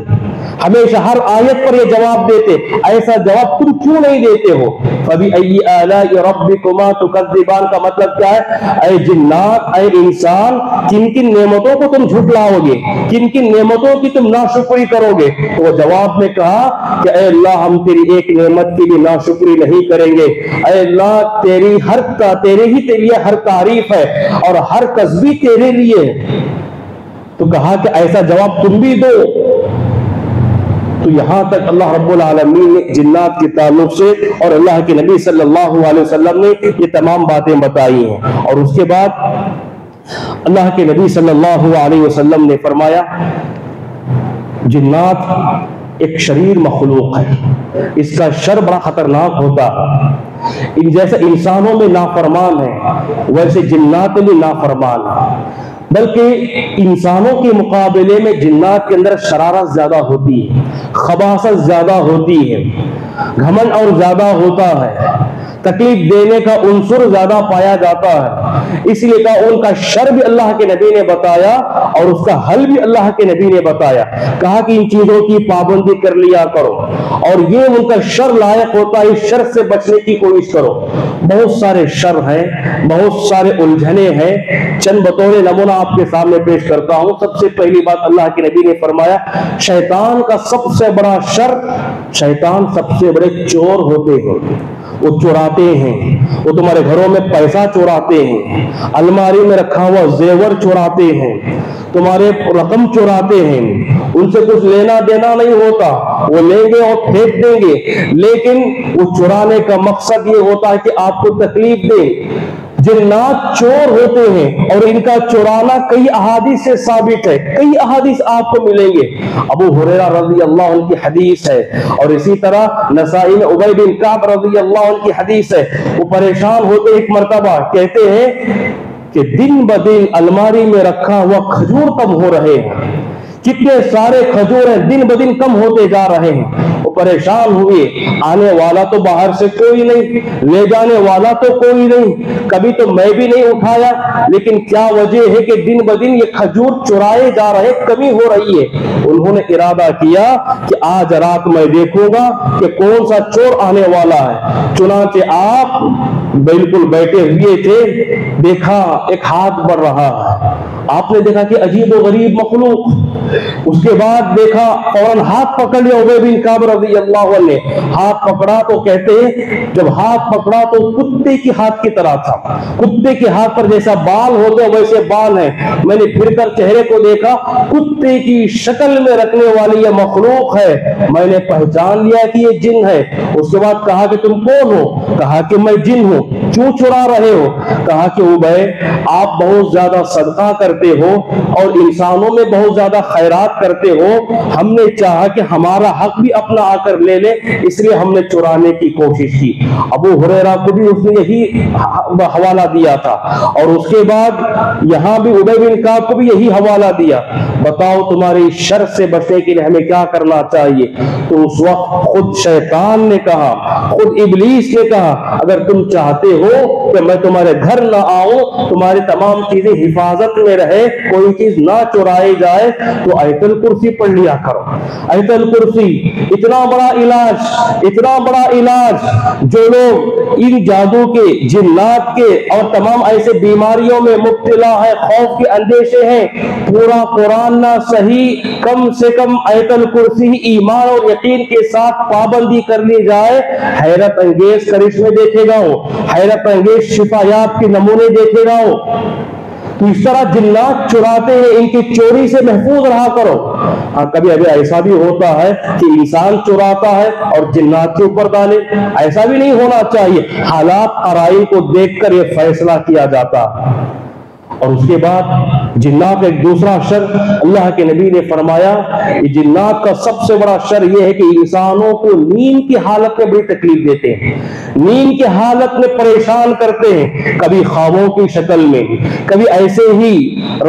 ہمیشہ ہر آیت پر یہ جواب دیتے, ایسا جواب تم کیوں نہیں دیتے ہو؟ فَبِأَيِّ آلَاءِ رَبِّكُمَا تُكَذِّبَانِ کا مطلب کیا ہے؟ اے جنات, اے انسان, کن کن نعمتوں کو تم جھٹلاؤ گے, کن کن نعمتوں کی تم ناشکری کرو گے؟ تو وہ جواب میں کہا کہ اے اللہ ہم تیری ایک نعمت کی بھی ناشکری نہیں کریں گے. اے اللہ تیرے ہی لیے ہر تعریف ہے اور ہر تسبیح تیرے لیے ہے. تو کہا کہ ایسا جواب تم بھی دو. تو یہاں تک اللہ رب العالمین نے جنات کے تعلق سے اور اللہ کے نبی صلی اللہ علیہ وسلم نے یہ تمام باتیں بتائی ہیں. اور اس کے بعد اللہ کے نبی صلی اللہ علیہ وسلم نے فرمایا جنات ایک شریر مخلوق ہے, اس کا شر بڑا خطرناک ہوتا ہے. ان جیسے انسانوں میں نافرمان ہے ویسے جنات میں نافرمان ہے, بلکہ انسانوں کے مقابلے میں جنات کے اندر شرارت زیادہ ہوتی ہے, خباثت زیادہ ہوتی ہے, گھمنڈ اور زیادہ ہوتا ہے, تکلیف دینے کا عنصر زیادہ پایا جاتا ہے. اس لیے کہا ان کا شر بھی اللہ کے نبی نے بتایا اور اس کا حل بھی اللہ کے نبی نے بتایا. کہا کہ ان چیزوں کی پابندی کر لیا کرو اور یہ ان کا شر لائق ہوتا ہے, اس شر سے بچنے کی کوشش کرو. بہت سارے شر ہیں, بہت سارے الجھنے ہیں, چند بطور نمونہ آپ کے سامنے پیش کرتا ہوں. سب سے پہلی بات اللہ کے نبی نے فرمایا شیطان کا سب سے بڑا شر, شیطان سب سے بڑے چور ہوتے ہیں. وہ چوراتے ہیں, وہ تمہارے گھروں میں پیسہ چوراتے ہیں, الماری میں رکھا ہوا زیور چوراتے ہیں, تمہارے رقم چوراتے ہیں. ان سے کچھ لینا دینا نہیں ہوتا, وہ لیں گے اور پھینک دیں گے, لیکن وہ چورانے کا مقصد یہ ہوتا ہے کہ آپ کو تکلیف دیں. جنات چور ہوتے ہیں اور ان کا چورانا کئی احادیث سے ثابت ہے, کئی احادیث آپ کو ملیں گے. ابو ہریرہ رضی اللہ عنہ کی حدیث ہے اور اسی طرح نسائی میں ابی بن کعب رضی اللہ عنہ کی حدیث ہے. وہ پریشان ہوتے ایک مرتبہ, کہتے ہیں کہ دن بدن الماری میں رکھا ہوا کھجور کم ہو رہے ہیں, کتنے سارے کھجور ہیں دن بدن کم ہوتے جا رہے ہیں. وہ پریشان ہوئے, آنے والا تو باہر سے کوئی نہیں, لے جانے والا تو کوئی نہیں, کبھی تو میں بھی نہیں اٹھایا, لیکن کیا وجہ ہے کہ دن بدن یہ کھجور چرائے جا رہے, کمی ہو رہی ہے. انہوں نے ارادہ کیا کہ آج رات میں دیکھوں گا کہ کون سا چور آنے والا ہے. چنانچہ آپ بالکل بیٹھے ہوئے تھے, دیکھا ایک ہاتھ بڑھ رہا ہے. آپ نے دیکھا کہ عجیب و غریب مخلوق. اس کے بعد دیکھا فوراً ہاتھ پکڑ لیا ابی بن کعب رضی اللہ عنہ نے. ہاتھ پکڑا تو کہتے ہیں جب ہاتھ پکڑا تو کتے کی ہاتھ کی طرح تھا, کتے کے ہاتھ پر جیسا بال ہوتے ویسے بال ہیں. میں نے پھر کر چہرے کو دیکھا, کتے کی شکل میں رکھنے والی یہ مخلوق ہے. میں نے پہچان لیا کہ یہ جن ہے. اس کے بعد کہا کہ تم کون ہو؟ کہا کہ میں جن ہوں. کیوں چرا رہے ہو؟ کہا کہ ابے آپ بہت زیادہ صدقہ کرتے ہو اور انسانوں میں بہت زیادہ خیرات کرتے ہو, ہم نے چاہا کہ ہمارا حق بھی اپنا آ کر لے لے, اس لیے ہم نے چرانے کی کوشش کی. ابو ہریرہ کو بھی اس نے یہی حوالہ دیا تھا اور اس کے بعد یہاں بھی ابی بن کعب کو بھی یہی حوالہ دیا. بتاؤ تمہاری شر سے بچنے کے لیے ہمیں کیا کرنا چاہیے؟ تو اس وقت خود شیطان نے کہا, خود ابلیس نے کہا اگر تم چاہتے ہو کہ میں تمہارے گھر نہ آؤں, تمہاری تمام چیزیں حفاظت میں رہے, کوئی چیز نہ چرائی جائے, تو آیت الکرسی پڑھ لیا کرو۔ آیت الکرسی اتنا بڑا علاج جو لوگ ان جادو کے، جنات کے اور تمام ایسے بیماریوں میں مبتلا ہے، خوف کے اندیشے ہیں، پورا قرآن نہ صحیح، کم سے کم آیت الکرسی ایمان اور یقین کے ساتھ پابندی کر لی جائے، حیرت انگیز کرشمے دیکھے گا ہو، حیرت انگیز شفایات کے نمونے دیکھے گا ہو۔ تو اس طرح جنات چراتے ہیں، ان کی چوری سے محفوظ رہا کرو۔ ہاں کبھی ابھی ایسا بھی ہوتا ہے کہ انسان چراتا ہے اور جنات کے اوپر ڈالے، ایسا بھی نہیں ہونا چاہیے۔ حالات قرائن کو دیکھ کر یہ فیصلہ کیا جاتا۔ اور اس کے بعد جنات ایک دوسرا شر اللہ کے نبی نے فرمایا کہ جنات کا سب سے بڑا شر یہ ہے کہ انسانوں کو نیند کی حالت میں بڑی تکلیف دیتے ہیں، نیند کی حالت میں پریشان کرتے ہیں، کبھی خوابوں کی شکل میں، کبھی ایسے ہی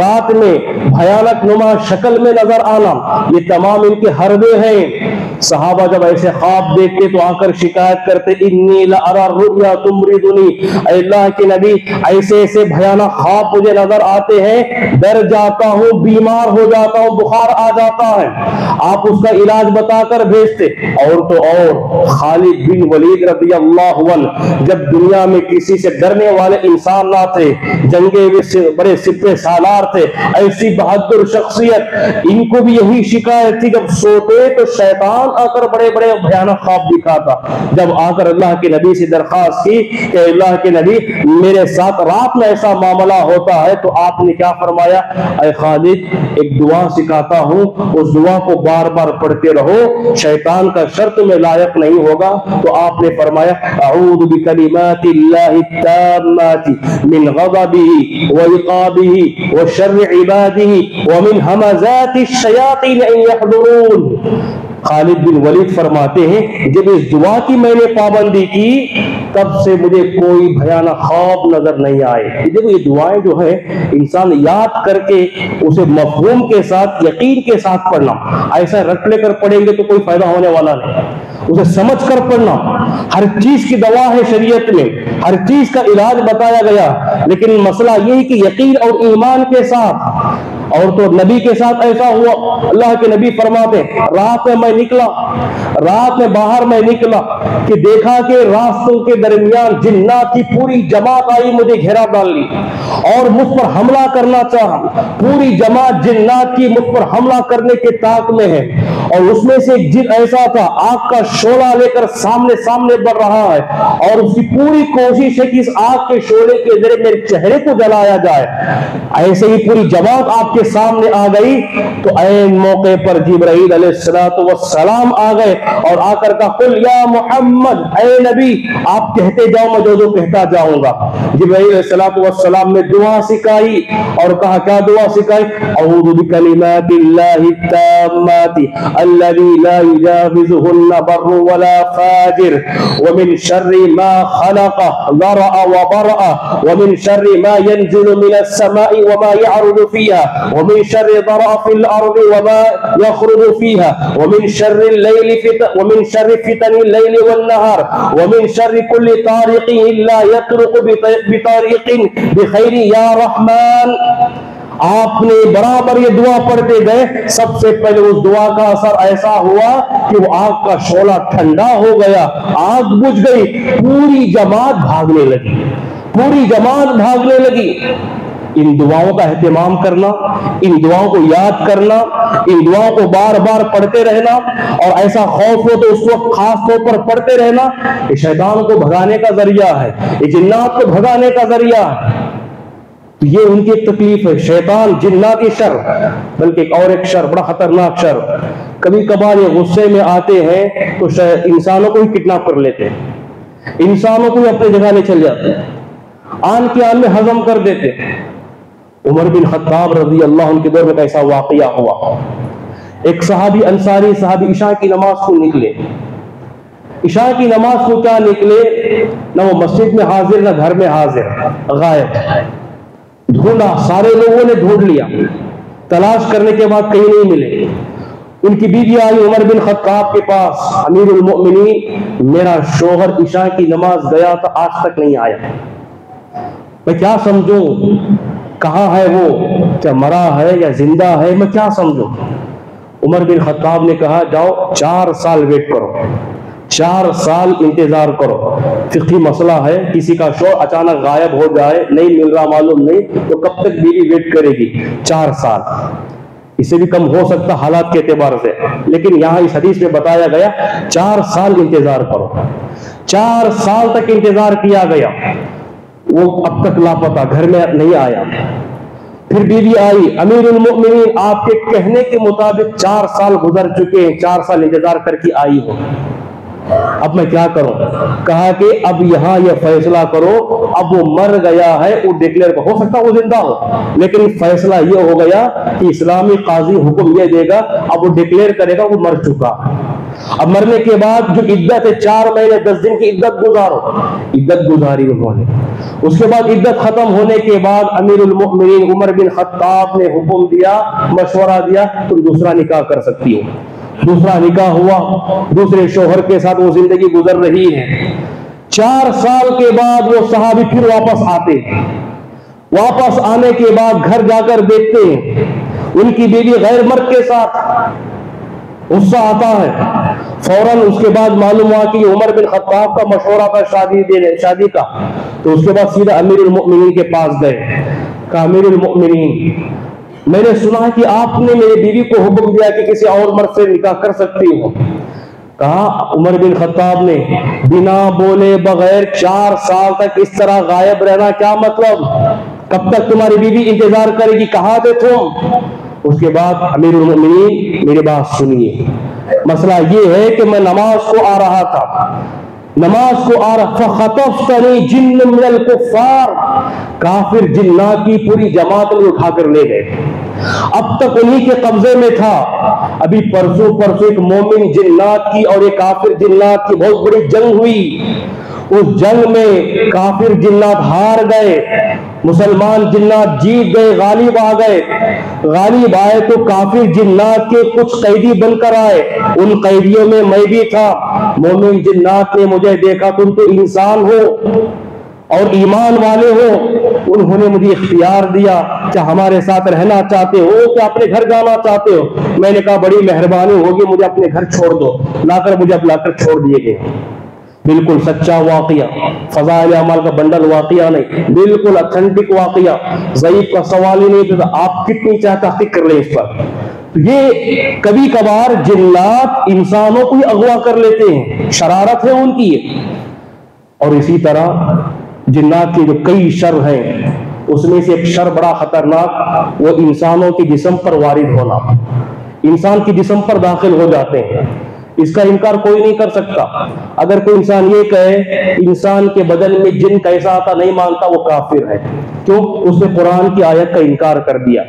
رات میں بھیانک نما شکل میں نظر آنا، یہ تمام ان کے حربے ہیں۔ صحابہ جب ایسے خواب دیکھتے تو آ کر شکایت کرتے، انی لأری الرؤیا تمرضنی، اے اللہ کے نبی ایسے ایسے بھیانک خواب مجھے نظر آتے ہیں، ڈر جاتا ہوں، بیمار ہو جاتا ہوں، بخار آ جاتا ہے۔ آپ اس کا علاج بتا کر بھیجتے۔ اور تو اور خالد بن ولید رضی اللہ عنہ جب دنیا میں کسی سے ڈرنے والے انسان نہ تھے، جنگے بڑے سپہ سالار تھے، ایسی بہادر شخصیت، ان کو بھی یہی شکایت تھی، جب سوتے تو شیطان آ کر بڑے بڑے بھیانک خواب دکھاتا۔ جب آ کر اللہ کے نبی سے درخواست کی کہ اللہ کے نبی میرے ساتھ رات میں ایسا معاملہ ہوتا ہے، تو آپ نے کیا فرمایا؟ اے خالد ایک دعا سکھاتا ہوں، اس دعا کو بار بار پڑھتے رہو، شیطان کا شر تمہیں لائق نہیں ہوگا۔ تو آپ نے فرمایا اعوذ بکلمات اللہ التامات من غضبہ وعقابہ وشر عبادہ ومن ہمزات الشیاطین ان یحضرون۔ خالد بن ولید فرماتے ہیں جب اس دعا کی میں نے پابندی کی تب سے مجھے کوئی بھیانک خواب نظر نہیں آئے۔ دیکھو یہ دعائیں جو ہے انسان یاد کر کے اسے مفہوم کے ساتھ، یقین کے ساتھ پڑھنا، ایسا رٹ لے کر پڑھیں گے تو کوئی فائدہ ہونے والا نہیں۔ اسے سمجھ کر پڑھنا، ہر چیز کی دوا ہے شریعت میں، ہر چیز کا علاج بتایا گیا، لیکن مسئلہ یہ ہے کہ یقین اور ایمان کے ساتھ۔ اور تو نبی کے ساتھ ایسا ہوا، اللہ کے نبی فرماتے رات میں باہر میں نکلا کہ دیکھا کہ راستوں کے درمیان جنات کی پوری جماعت آئی، مجھے گھیرا ڈال لی اور مجھ پر حملہ کرنا چاہا۔ پوری جماعت جنات کی مجھ پر حملہ کرنے کے طاق میں ہے، اور اس میں سے ایک جن ایسا تھا آگ کا شعلہ لے کر سامنے بڑھ رہا ہے، اور اس کی پوری کوشش ہے کہ اس آگ کے شعلے کے ذریعے میرے چہرے کو جلایا جائے۔ ایسے ہی پوری جماعت آپ کے سامنے آ گئی تو عین موقع پر جبرائیل علیہ السلام آ گئے اور آ کر کہا قل یا محمد، اے نبی آپ کہتے جاؤ میں جو کہتا جاؤں گا۔ جبرائیل علیہ السلام نے دعا سکھائی اور کہا کیا دعا سکھائی؟ اعوذ بکلمات اللہ التامات الذی لا یجاوزہن بر ولا فاجر ومن شر ما خلق ذرأ وبرأ ومن شر ما ينزل من السماء وما يعرض فيها ومن شر ذرأ في الأرض وما يخرج فيها ومن شر فتن الليل والنهار ومن شر كل طارق إلا يطرق بطارق بخير يا رحمن۔ آپ نے برابر یہ دعا پڑھتے گئے، سب سے پہلے اس دعا کا اثر ایسا ہوا کہ وہ آگ کا شعلہ ٹھنڈا ہو گیا، آگ بجھ گئی، پوری جماعت بھاگنے لگی۔ ان دعاؤں کا اہتمام کرنا، ان دعاؤں کو یاد کرنا، ان دعاؤں کو بار بار پڑھتے رہنا، اور ایسا خوف ہو تو اس وقت خاص طور پر پڑھتے رہنا، یہ شیطان کو بھگانے کا ذریعہ ہے، یہ جنات کو بھگانے کا ذریعہ ہے۔ تو یہ ان کی ایک تکلیف ہے، شیطان جناتی شر، بلکہ ایک شر بڑا خطرناک شر، کبھی کبھار یہ غصے میں آتے ہیں تو انسانوں کو ہی کڈنیپ کر لیتے ہیں، انسانوں کو ہی اپنے جگہ لے چل جاتے ہیں، آن کے آن میں ہضم کر دیتے ہیں۔ عمر بن خطاب رضی اللہ عنہ کے دور میں ایسا واقعہ ہوا، ایک صحابی انصاری صحابی عشاء کی نماز کو نکلے، عشاء کی نماز کو کیا نکلے، نہ وہ مسجد میں حاضر نہ گھر میں حاضر، غائب، ڈھونڈا، سارے لوگوں نے ڈھونڈ لیا، تلاش کرنے کے بعد کہیں نہیں ملے۔ ان کی بیوی آئی عمر بن خطاب کے پاس، امیر المؤمنین میرا شوہر عشاء کی نماز گیا تھا آج تک نہیں آیا، میں کیا سمجھوں؟ کہاں ہے وہ؟ کیا مرا ہے یا زندہ ہے؟ میں کیا سمجھوں؟ عمر بن خطاب نے کہا جاؤ 4 سال ویٹ کرو، 4 سال انتظار کرو، فقہی مسئلہ ہے، کسی کا شوہر اچانک غائب ہو جائے، نہیں مل رہا، معلوم نہیں، تو کب تک بیوی ویٹ کرے گی؟ 4 سال، اس سے بھی کم ہو سکتا حالات کے اعتبار سے، لیکن یہاں اس حدیث میں بتایا گیا 4 سال انتظار کرو۔ 4 سال تک انتظار کیا گیا، وہ اب تک لاپتہ، گھر میں نہیں آیا۔ پھر بیوی آئی، امیر المؤمنین آپ کے کہنے کے مطابق 4 سال گزر چکے ہیں، 4 سال انتظار کر کے آئی ہو، اب میں کیا کروں؟ کہا کہ اب یہاں یہ فیصلہ کرو، اب وہ مر گیا ہے، وہ ڈکلیئر ہو سکتا وہ زندہ ہو، لیکن فیصلہ یہ ہو گیا کہ اسلامی قاضی حکم یہ دے گا، اب وہ ڈکلیئر کرے گا وہ مر چکا۔ اب مرنے کے بعد جو عدت ہے 4 مہینے 10 دن کی عدت گزارو، عدت گزاری انہوں نے۔ اس کے بعد عدت ختم ہونے کے بعد امیر المؤمنین عمر بن خطاب نے حکم دیا، مشورہ دیا، تم دوسرا نکاح کر سکتی ہو۔ دوسرا نکاح ہوا، دوسرے شوہر کے ساتھ وہ زندگی گزر رہی ہے۔ 4 سال کے بعد وہ صحابی پھر واپس آتے ہیں، واپس آنے کے بعد گھر جا کر دیکھتے ہیں ان کی بیوی غیر مرد کے ساتھ، غصہ آتا ہے۔ فوراً اس کے بعد معلوم ہوا کہ عمر بن خطاب کا مشورہ تھا شادی کا، تو اس کے بعد سیدھا امیر المؤمنین کے پاس گئے، کہا امیر المؤمنین میں نے سنا ہے کہ آپ نے میری بیوی کو حکم دیا کہ کسی اور مرد سے نکاح کر سکتی ہو۔ کہا عمر بن خطاب نے بنا بولے بغیر 4 سال تک اس طرح غائب رہنا کیا مطلب؟ کب تک تمہاری بیوی انتظار کرے گی؟ کہاں تھے تم؟ اس کے بعد امیر المؤمنین میری بات سنیے، مسئلہ یہ ہے کہ میں نماز کو آ رہا تھا، فخطفتنی جن من الکفار، کافر جنات کی پوری جماعت میں اٹھا کر لے گئے، اب تک انہی کے قبضے میں تھا، ابھی پرسوں ایک مومن جنات کی اور ایک کافر جنات کی بہت بڑی جنگ ہوئی، اس جنگ میں کافر جنات ہار گئے، مسلمان جنات جیت گئے، غالب آ گئے، غالب آئے تو کافر جنات کے کچھ قیدی بن کر آئے، ان قیدیوں میں میں بھی تھا۔ مومن جنات نے مجھے دیکھا تم تو انسان ہو اور ایمان والے ہو، انہوں نے مجھے اختیار دیا کہ ہمارے ساتھ رہنا چاہتے ہو کہ اپنے گھر جانا چاہتے ہو؟ میں نے کہا بڑی مہربانی ہوگی، مجھے اپنے گھر چھوڑ دو، لا کر چھوڑ دیے گئے۔ بالکل سچا واقعہ، فضائل اعمال کا بنڈل واقعہ نہیں، بالکل اتھینٹک واقعہ، ضعیف کا سوال ہی نہیں، آپ کتنی چاہے تحقیق کر لیں اس پر۔ یہ کبھی کبھار جنات انسانوں کو ہی اغوا کر لیتے ہیں، شرارت ہے ان کی۔ اور اسی طرح جنات کے جو کئی شر ہیں، اس میں سے ایک شر بڑا خطرناک، وہ انسانوں کے جسم پر وارد ہونا، انسان کے جسم پر داخل ہو جاتے ہیں، اس کا انکار کوئی نہیں کر سکتا۔ اگر کوئی انسان یہ کہے انسان کے بدن میں جن کیسا آتا نہیں مانتا، وہ کافر ہے، کیوں؟ اس نے قرآن کی آیت کا انکار کر دیا۔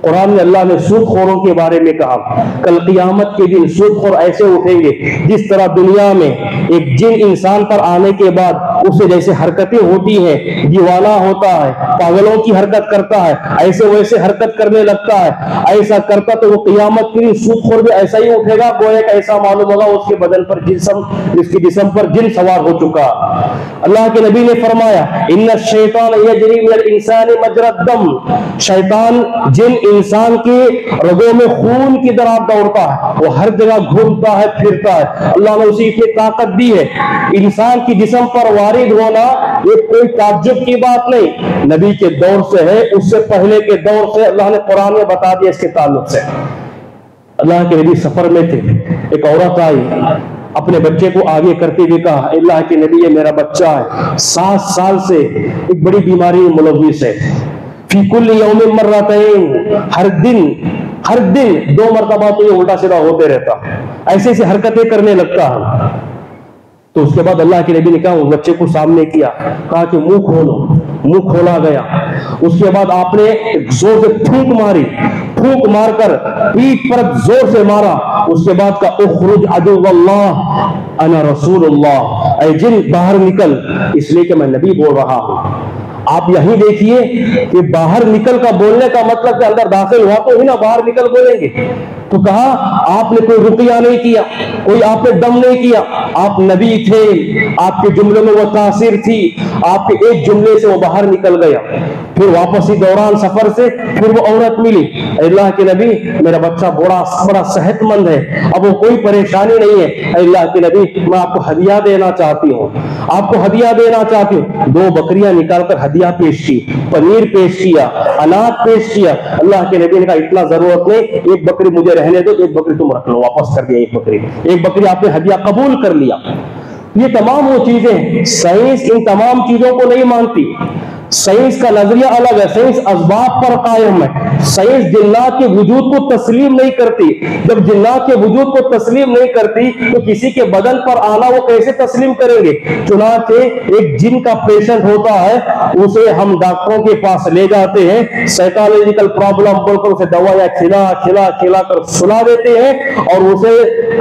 قرآن میں اللہ نے سود خوروں کے بارے میں کہا، کل قیامت کے دن سود خور ایسے اٹھیں گے جس طرح دنیا میں ایک جن انسان پر آنے کے بعد اسے جیسے حرکتیں ہوتی ہیں، دیوانہ ہوتا ہے، پاگلوں کی حرکت کرتا ہے، ایسے ویسے حرکت کرنے لگتا ہے، ایسا کرتا تو وہ قیامت کے دن سود خور بھی ایسا ہی اٹھے گا، گویا کہ ایسا معلوم ہوگا اس کے بدن پر جس کے جسم پر جن سوار ہو چکا۔ اللہ کے نبی نے فرمایا ان الشیطان یجری من الانسان مجرى الدم، شیطان جن انسان کے رگوں میں خون کی طرح دوڑتا ہے، وہ ہر جگہ گھومتا ہے پھرتا ہے، اللہ نے اسی کی طاقت دی ہے۔ انسان کی جسم پر وارد ہونا یہ کوئی تعجب کی بات نہیں، نبی کے دور سے ہے، اس سے پہلے کے دور سے اللہ نے قرآن میں بتا دیا اس کے تعلق سے۔ اللہ کے نبی سفر میں تھے، ایک عورت آئی، اپنے بچے کو آگے کرتے ہوئے کہا اللہ کے نبی یہ میرا بچہ ہے، 7 سال سے ایک بڑی بیماری ملوث ہے، فی کل یوم مرتین، ہر دن 2 مرتبہ تو یہ الٹا سیدھا ہوتے رہتا، ایسے ایسے حرکتیں کرنے لگتا ہے۔ تو اس کے بعد اللہ کے نبی نے کہا اس بچے کو سامنے کیا، کہا کہ منہ کھولو، منہ کھولا گیا۔ اس کے بعد آپ نے زور سے پھونک مار کر پیٹھ پر زور سے مارا۔ اس کے بعد کہا اخرج عدو اللہ انا رسول اللہ، اے جن باہر نکل، اس لیے کہ میں نبی بول رہا ہوں۔ آپ یہی دیکھیے کہ باہر نکل کا بولنے کا مطلب کہ اندر داخل ہوا تو ہی نا باہر نکل بولیں گے، تو کہا آپ نے کوئی رقیہ نہیں کیا, کوئی آپ نے دم نہیں کیا, آپ نبی تھے, آپ کے جملے میں وہ تاثیر تھی, آپ کے ایک جملے سے وہ باہر نکل گیا. پھر واپسی دوران سفر سے پھر وہ عورت ملی, اللہ کے نبی میرا بچہ بڑا صحت مند ہے, اب وہ کوئی پریشانی نہیں ہے, اللہ کے نبی میں آپ کو ہدیہ دینا چاہتی ہوں, آپ کو ہدیہ دینا چاہتی ہوں. 2 بکریاں نکال کر ہدیہ پیش کی, پنیر پیش کیا, اناج پیش کیا. اللہ کے نبی نے کہا اتنا ضرورت نہیں, ایک بکری مجھے رہنے دو, ایک بکری تم رکھ لو. واپس کر دیا ایک بکری آپ نے ہدیہ قبول کر لیا. یہ تمام وہ چیزیں, سائنس ان تمام چیزوں کو نہیں مانتی. سائنس کا نظریہ الگ ہے, سائنس اسباب پر قائم ہے. سائنس جنات کے وجود کو تسلیم نہیں کرتی. جب جنات کے وجود کو تسلیم نہیں کرتی تو کسی کے بدن پر آنا وہ کیسے تسلیم کریں گے؟ چنانچہ ایک جن کا پیشنٹ ہوتا ہے, اسے ہم ڈاکٹروں کے پاس لے جاتے ہیں, سائیکالوجیکل پرابلم بول کر اسے دوائیں کھلا کر سلا دیتے ہیں, اور اسے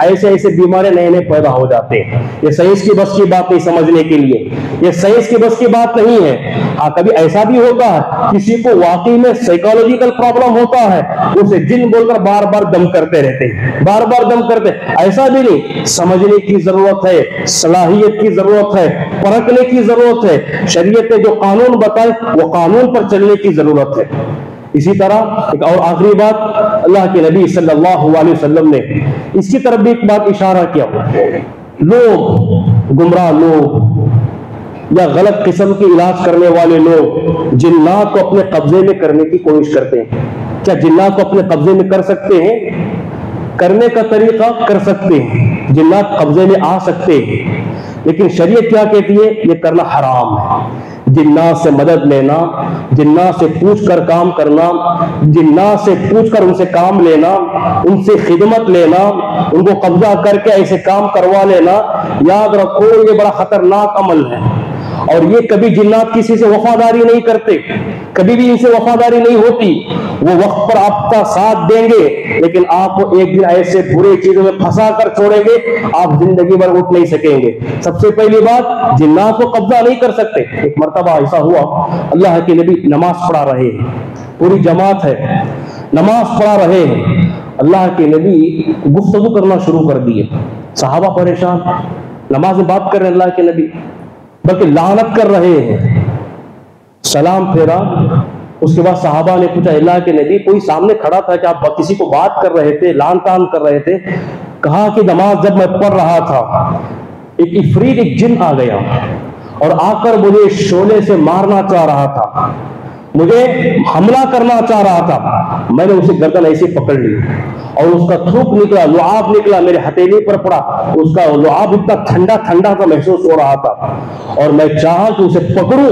ایسے بیماری نئے پیدا ہو جاتے ہیں. یہ سائنس کی بس کی بات نہیں سمجھنے کے لیے, یہ سائنس کی بس کی بات نہیں ہے. کبھی ایسا بھی ہوتا ہے کسی کو واقعی میں سائیکالوجیکل پرابلم ہوتا ہے, اسے جن بول کر بار بار دم کرتے رہتے ہیں, بار بار دم کرتے. ایسا بھی نہیں, سمجھنے کی ضرورت ہے, صلاحیت کی ضرورت ہے, پرکھنے کی ضرورت ہے. شریعت نے جو قانون بتائے وہ قانون پر چلنے کی ضرورت ہے. اسی طرح ایک اور آخری بات, اللہ کے نبی صلی اللہ علیہ وسلم نے اس کی طرف بھی ایک بات اشارہ کیا. لوگ گمراہ لوگ یا غلط قسم کی علاج کرنے والے لوگ جنات کو اپنے قبضے میں کرنے کی کوشش کرتے ہیں. کیا جنات کو اپنے قبضے میں کر سکتے ہیں؟ کرنے کا طریقہ کر سکتے ہیں, جنات قبضے میں آ سکتے ہیں, لیکن شریعت کیا کہتی ہے؟ یہ کرنا حرام ہے. جنات سے مدد لینا, جنات سے پوچھ کر کام کرنا, جنات سے پوچھ کر ان سے کام لینا, ان سے خدمت لینا, ان کو قبضہ کر کے ایسے کام کروا لینا, یاد رکھو یہ بڑا خطرناک عمل ہے. اور یہ کبھی جنات کسی سے وفاداری نہیں کرتے, کبھی بھی ان سے وفاداری نہیں ہوتی. وہ وقت پر آپ کا ساتھ دیں گے, لیکن آپ کو ایک دن ایسے برے چیزوں میں پھنسا کر چھوڑیں گے, آپ زندگی بھر اٹھ نہیں سکیں گے. سب سے پہلی بات, جنات کو قبضہ نہیں کر سکتے. ایک مرتبہ ایسا ہوا, اللہ کے نبی نماز پڑھا رہے ہیں, پوری جماعت ہے, نماز پڑھا رہے ہیں. اللہ کے نبی گفتگو کرنا شروع کر دیے. صحابہ پریشان, نماز میں بات کر رہے ہیں اللہ کے نبی, بلکہ لعنت کر رہے ہیں. سلام پھیرا, اس کے بعد صحابہ نے پوچھا اللہ کے نبی کوئی سامنے کھڑا تھا کہ آپ کسی کو بات کر رہے تھے, لعن طعن کر رہے تھے؟ کہا کہ نماز جب میں پڑھ رہا تھا ایک عفریت, ایک جن آ گیا اور آ کر مجھے شعلے سے مارنا چاہ رہا تھا, مجھے حملہ کرنا چاہ رہا تھا. میں نے اسے گردن ایسے پکڑ لی اور اس کا تھوک نکلا, لعاب نکلا, میرے ہتھیلی پر پڑا. اس کا لعاب اتنا ٹھنڈا ٹھنڈا سا محسوس ہو رہا تھا, اور میں چاہا کہ اسے پکڑوں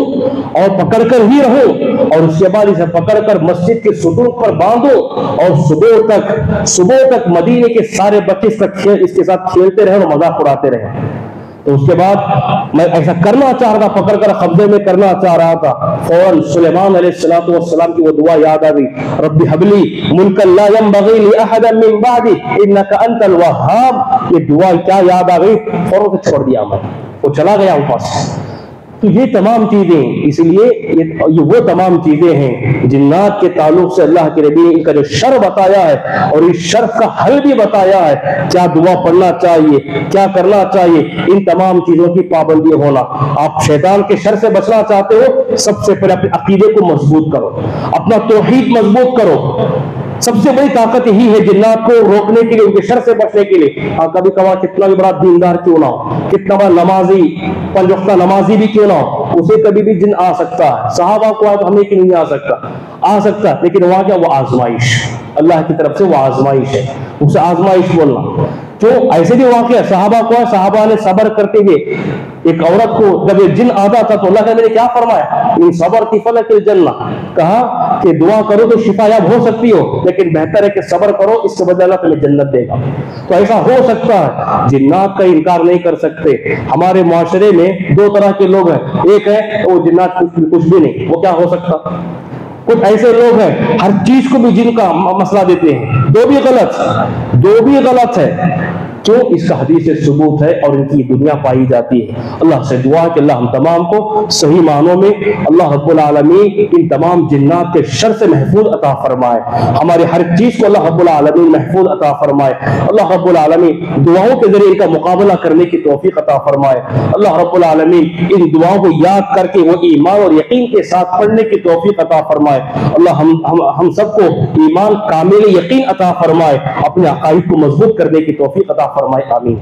اور پکڑ کر ہی رہوں, اور اس کے بعد اسے پکڑ کر مسجد کے ستون پر باندھوں, اور صبح تک مدینے کے سارے بچے اس کے ساتھ کھیلتے رہے اور مذاق اڑاتے رہے. تو اس کے بعد میں ایسا کرنا چاہ رہا تھا, پکڑ کر قبضے میں کرنا چاہ رہا تھا. فوراً سلیمان علیہ السلام کی وہ دعا یاد آ گئی, رب هب لی ملکا لا ينبغی لاحد من بعدی انک انت الوہاب. یہ دعا کیا یاد آ گئی, فوراً سے چھوڑ دیا, میں وہ چلا گیا اوپر. تو یہ تمام چیزیں, اس لیے یہ وہ تمام چیزیں ہیں جنات کے تعلق سے اللہ کے نبی نے ان کا جو شر بتایا ہے اور اس شر کا حل بھی بتایا ہے, کیا دعا پڑھنا چاہیے, کیا کرنا چاہیے, ان تمام چیزوں کی پابندی ہونا. آپ شیطان کے شر سے بچنا چاہتے ہو, سب سے پہلے اپنے عقیدے کو مضبوط کرو, اپنا توحید مضبوط کرو. سب سے بڑی طاقت یہی ہے جنات کو روکنے کے لیے, ان کے شر سے بچنے کے لیے. کبھی کبھار کتنا بھی بڑا دیندار کیوں نہ ہو, کتنا بڑا نمازی, 5 وقتہ نمازی بھی کیوں نہ ہو, اسے کبھی بھی جن آ سکتا ہے. صحابہ کو آئے تو ہمیں کہ نہیں آ سکتا, لیکن وہاں کیا, وہ آزمائش, اللہ کی طرف سے وہ آزمائش ہے, اسے آزمائش بولنا. تو ایسے بھی واقعہ صحابہ کو ہے, صحابہ نے صبر کرتے ہوئے, ایک عورت کو جب یہ جن آتا تھا تو اللہ نے کیا فرمایا, ان صبر کی فلک الجنہ, کہا کہ دعا کرو تو شفا یاب ہو سکتی ہو, لیکن بہتر ہے کہ صبر کرو, اس سے بدلہ اللہ تمہیں جنت دے گا. تو ایسا ہو سکتا ہے, جنات کا انکار نہیں کر سکتے. ہمارے معاشرے میں 2 طرح کے لوگ ہیں, ایک ہے وہ جنات کچھ بھی نہیں, وہ کیا ہو سکتا. کچھ ایسے لوگ ہیں ہر چیز کو بھی جن کا مسئلہ دیتے ہیں, دو بھی غلط ہے. کیوں اس کا حدیث سے ثبوت ہے اور ان کی دنیا پائی جاتی ہے۔ اللہ سے دعا ہے کہ اللہ ہم تمام کو صحیح معنوں میں اللہ رب العالمین ان تمام جنات کے شر سے محفوظ عطا فرمائے، ہماری ہر چیز کو اللہ رب العالمین محفوظ عطا فرمائے، اللہ رب العالمین دعاؤں کے ذریعے ان کا مقابلہ کرنے کی توفیق عطا فرمائے، اللہ رب العالمین ان دعاؤں کو یاد کر کے وہ ایمان اور یقین کے ساتھ پڑھنے کی توفیق عطا فرمائے، اللہ ہم سب کو ایمان کامل یقین عطا فرمائے، اپنے عقائد کو مضبوط کرنے کی توفیق عطا فرمائے، آمین۔